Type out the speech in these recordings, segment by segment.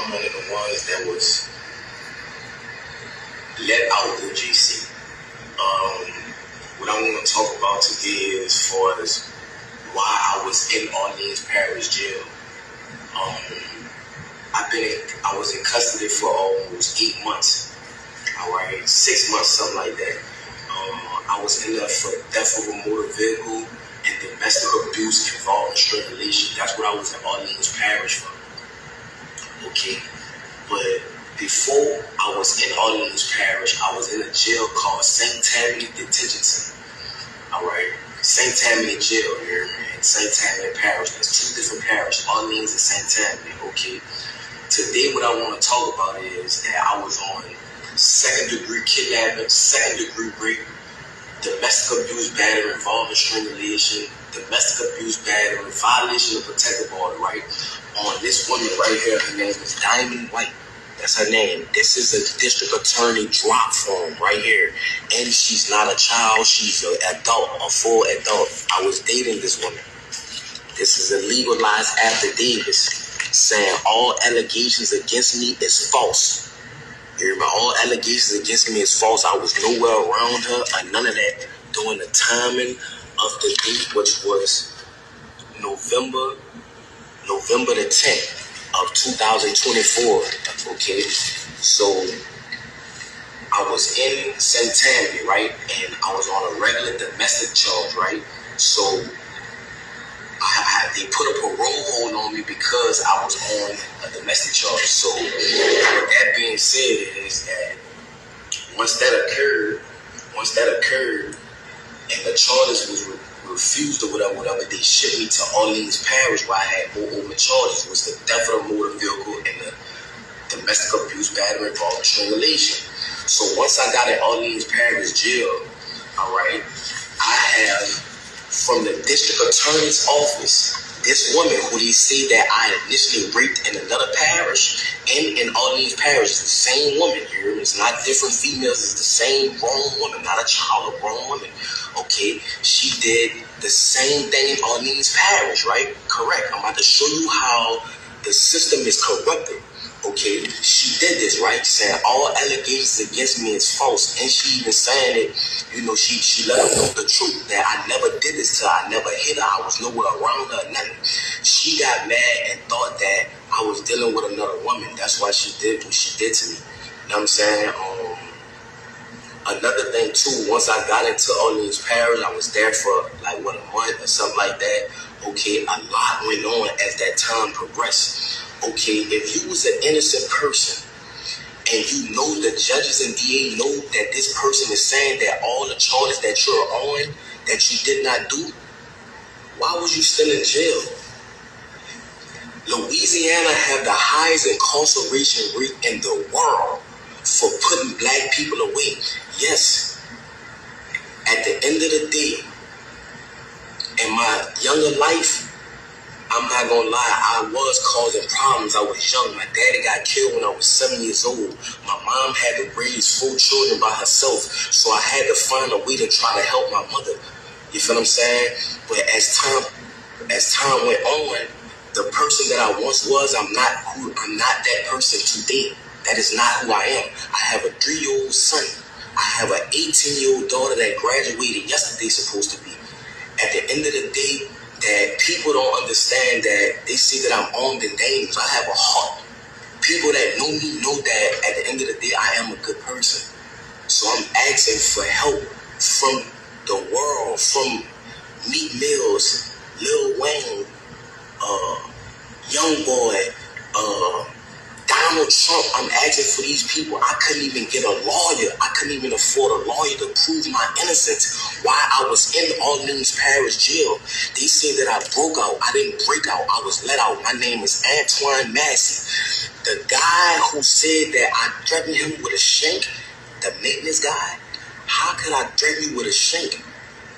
I'm one of the ones that was let out of OJC. What I want to talk about today is as far as why I was in Orleans Parish Jail. I was in custody for almost 8 months. All right, 6 months, something like that. I was in there for theft of a motor vehicle and domestic abuse involving strangulation. That's what I was in Orleans Parish for. Okay, but before I was in Orleans Parish, I was in a jail called St. Tammany Detention Center. All right, St. Tammany Jail here in St. Tammany Parish. There's 2 different parishes, Orleans and St. Tammany. Okay, today what I want to talk about is that I was on 2nd degree kidnapping, 2nd degree rape, domestic abuse, battery involving strangulation, domestic abuse, battery, violation of protective order, right? On this woman right here, her name is Diamond White. That's her name. This is a district attorney drop form right here. And she's not a child. She's an adult, a full adult. I was dating this woman. This is a legalized affidavit saying all allegations against me is false. You remember, all allegations against me is false. I was nowhere around her or none of that during the timing of the date, which was November the 10th of 2024. Okay, so I was in St. Tammany, right, and I was on a regular domestic charge, right. So they put a parole hold on me because I was on a domestic charge. So with that being said, is that once that occurred, and the charges was refused or whatever, they shipped me to Orleans Parish where I had more open charges, was the theft of a motor vehicle and the domestic abuse, battery involving strangulation. So once I got in Orleans Parish Jail, all right, I have from the district attorney's office, this woman who they say that I initially raped in another parish and in Orleans Parish is the same woman here. It's not different females. It's the same grown woman, not a child, a grown woman. Okay, she did the same thing in Orleans Parish, right? Correct. I'm about to show you how the system is corrupted. Okay, she did this, right? Saying all allegations against me is false, and she even saying it. You know, she let them know the truth that I never did this to her. I never hit her. I was nowhere around her. Nothing. She got mad and thought that I was dealing with another woman. That's why she did what she did to me. You know what I'm saying? Another thing too. Once I got into Orleans Parish, I was there for like a month or something like that. Okay, a lot went on as that time progressed. Okay, if you was an innocent person and you know the judges and DA know that this person is saying that all the charges that you're on that you did not do, why was you still in jail? Louisiana have the highest incarceration rate in the world for putting black people away. Yes, at the end of the day, in my younger life, I'm not gonna lie, I was causing problems. I was young. My daddy got killed when I was 7 years old. My mom had to raise 4 children by herself, so I had to find a way to try to help my mother. You feel what I'm saying? But as time went on, the person that I once was, I'm not that person today. That is not who I am. I have a 3-year-old son. I have an 18-year-old daughter that graduated yesterday, supposed to be. At the end of the day, that people don't understand that they see that I'm armed and dangerous. I have a heart. People that know me know that at the end of the day, I am a good person. So I'm asking for help from the world, from Meek Mills, Lil Wayne, Young Boy, Donald Trump. I'm asking for these people. I couldn't even get a lawyer. I couldn't even afford a lawyer to prove my innocence while I was in Orleans Parish Jail. They say that I broke out. I didn't break out. I was let out. My name is Antoine Massey. The guy who said that I threatened him with a shank, the maintenance guy, how could I threaten you with a shank?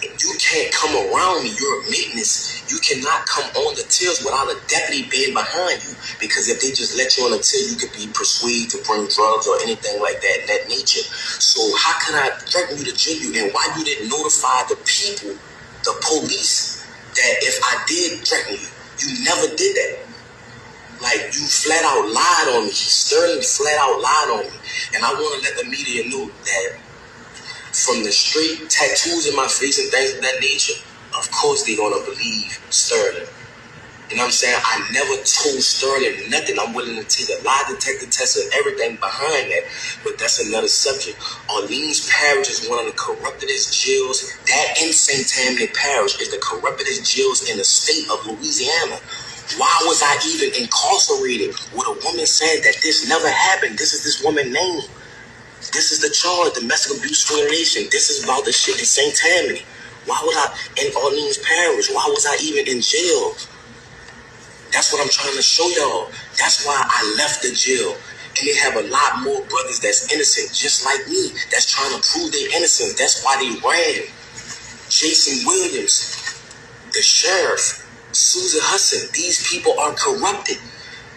You can't come around me. You're a maintenance. You cannot come on the tills without a deputy being behind you. Because if they just let you on the till, you could be persuaded to bring drugs or anything like that nature. So how can I threaten you to jail you? And why you didn't notify the people, the police, that if I did threaten you, you never did that. Like, you flat out lied on me. Sterling flat out lied on me. And I want to let the media know that from the straight tattoos in my face and things of that nature, of course they're going to believe Sterling. You know what I'm saying? I never told Sterling nothing. I'm willing to take a lie detector test and everything behind that, but that's another subject. Orleans Parish is one of the corruptedest jails. That in St. Tammany Parish is the corruptedest jails in the state of Louisiana. Why was I even incarcerated with a woman saying that this never happened? This is this woman's name. This is the charge, domestic abuse violation. This is about the shit in St. Tammany. Why would I, in Orleans Parish, why was I even in jail? That's what I'm trying to show y'all. That's why I left the jail. And they have a lot more brothers that's innocent, just like me, that's trying to prove their innocence. That's why they ran. Jason Williams, the sheriff, Susan Hudson, these people are corrupted.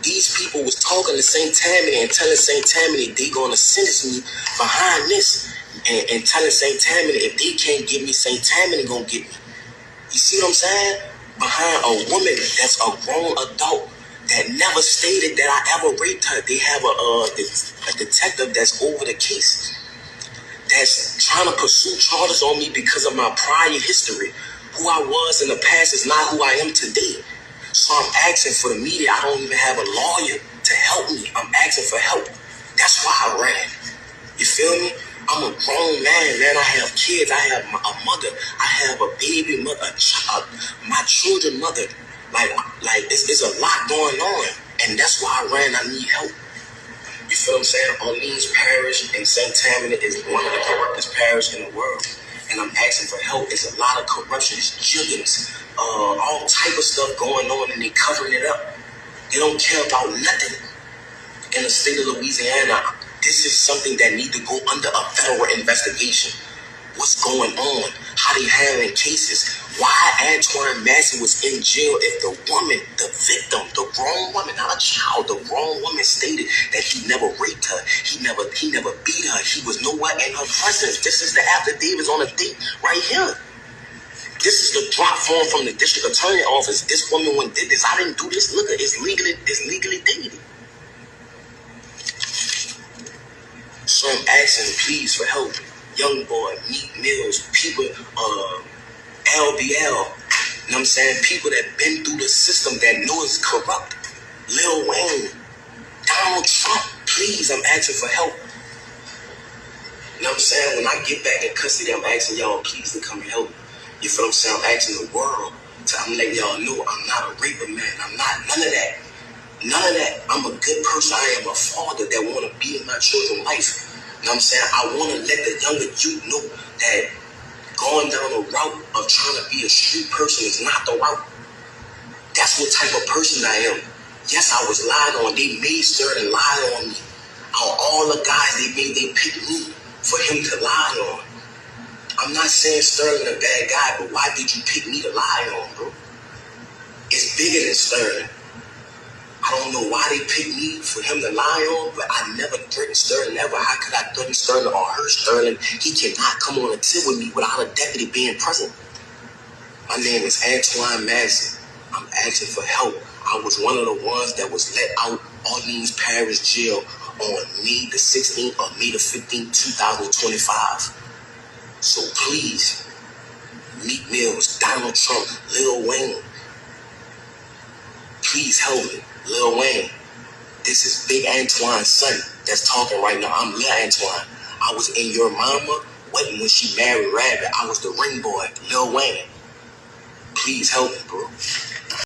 These people was talking to St. Tammany and telling St. Tammany they gonna sentence me behind this, and telling St. Tammany if they can't get me, St. Tammany gonna get me. You see what I'm saying? Behind a woman that's a grown adult that never stated that I ever raped her. They have a detective that's over the case, that's trying to pursue charges on me because of my prior history. Who I was in the past is not who I am today. So I'm asking for the media. I don't even have a lawyer to help me. I'm asking for help. That's why I ran. You feel me? I'm a grown man. I have kids. I have a mother. I have a baby mother, my children mother. Like it's a lot going on. And that's why I ran. I need help. You feel what I'm saying? Orleans Parish in St. Tammany is one of the corruptest parishes in the world. And I'm asking for help. It's a lot of corruption. It's juggins, all type of stuff going on, and they covering it up. They don't care about nothing in the state of Louisiana. This is something that needs to go under a federal investigation. What's going on? How they handling cases? Why Antoine Massey was in jail if the woman, the victim, the grown woman, not a child, the grown woman stated that he never raped her. He never beat her. He was nowhere in her presence. This is the affidavits on the date right here. This is the drop form from the district attorney office. This woman when did this. I didn't do this. Look, it's legally dated. So I'm asking, please, for help. Young boy, Meek Mills, people, LBL, you know what I'm saying? People that been through the system that know it's corrupt. Lil Wayne, Donald Trump, please, I'm asking for help. You know what I'm saying? When I get back in custody, I'm asking y'all, please, to come and help. You feel what I'm saying? I'm asking the world. I'm letting y'all know I'm not a raper, man. I'm not, none of that. None of that. I'm a good person. I am a father that want to be in my children's life. You know what I'm saying? I want to let the younger youth know that going down the route of trying to be a street person is not the route. That's what type of person I am. Yes, I was lied on. They made Sterling lie on me. All the guys they picked me for him to lie on. I'm not saying Sterling a bad guy, but why did you pick me to lie on, bro? It's bigger than Sterling. I don't know why they picked me for him to lie on, but I never threatened Sterling, never. How could I threaten Sterling or hurt Sterling? He cannot come on a tip with me without a deputy being present. My name is Antoine Massey. I'm asking for help. I was one of the ones that was let out Orleans Parish Jail on May the 16th or May the 15th, 2025. So please, Meek Mills, Donald Trump, Lil Wayne, please help me. Lil Wayne, this is Big Antoine's son that's talking right now. I'm Lil Antoine. I was in your mama wedding when she married Rabbit. I was the ring boy, Lil Wayne. Please help me, bro.